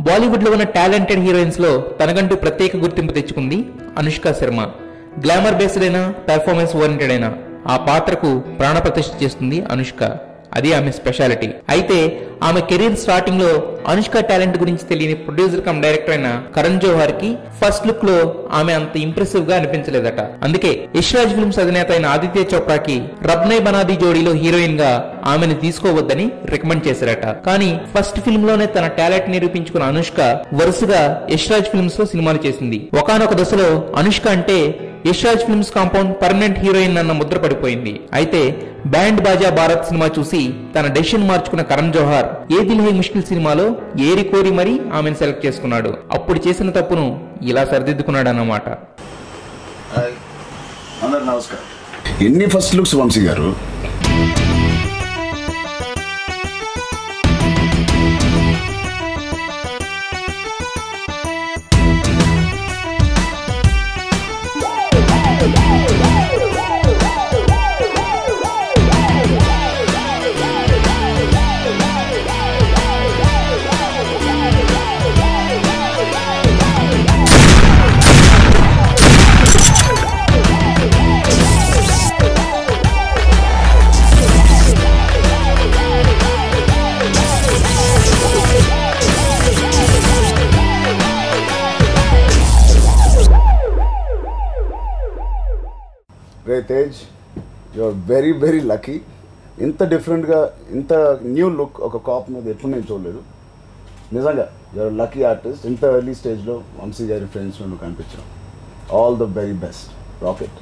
బాలీవుడ్ లో ఉన్న talented heroines లో తనకంటూ ప్రత్యేక గుర్తింపు తెచ్చుకుంది అనుష్క శర్మ. గ్లామర్ బేస్డ్ అయినా, పెర్ఫార్మెన్స్ ఓరియంటెడ్ అయినా ఆ పాత్రకు ప్రాణప్రతిష్ఠ చేస్తుంది అనుష్క. అది ఆమె స్పెషాలిటీ. అయితే ఆమె కెరీర్ స్టార్టింగ్ లో అనుష్క టాలెంట్ గురించి తెలియని ప్రొడ్యూసర్ కమ్ డైరెక్టర్ అయిన కరణ్ జోహార్ కి ఫస్ట్ లుక్ లో ఆమె అంత ఇంప్రెసివ్ గా అనిపించలేదట. అందుకే యశ్రాజ్ ఫిల్మ్స్ అధినేత అయిన ఆదిత్య చోప్రాకి రబ్నే బనాది జోడీలో హీరోయిన్ గా ఆమెను తీసుకోవద్దని రికమెండ్ చేశారట. కానీ ఫస్ట్ ఫిల్మ్ లోనే తన టాలెంట్ నిరూపించుకున్న అనుష్క వరుసగా యశ్రాజ్ ఫిల్మ్స్ లో సినిమాలు చేసింది. ఒకానొక దశలో అనుష్క అంటే Yashraj films compound permanent heroine అన్న ముద్ర పడిపోయింది. అయితే బ్యాండ్ బాజా భారత్ సినిమా చూసి తన డెసిషన్ మార్చుకున్న కరణ్ జోహార్ ఏ దిల్ హై ముష్కిల్ సినిమాలో ఏరి కోరి మరీ ఆమెను సెలెక్ట్ చేసుకున్నాడు. అప్పుడు చేసిన తప్పును ఇలా సరిదిద్దుకున్నాడు అన్నమాట. నమస్కారం. ఎన్ని ఫస్ట్ లుక్స్ వంశీ గారు? రే Tej, you are very very lucky. ఇంత డిఫరెంట్గా, ఇంత న్యూ లుక్ ఒక కాప్ మీద ఎప్పుడు నేను చూడలేదు. నిజంగా యు ఆర్ లక్కీ ఆర్టిస్ట్. ఇంత ఎర్లీ స్టేజ్లో వంశీ గారి ఫ్రెండ్స్ నుండి కనిపించడం. All the very best. Rocket.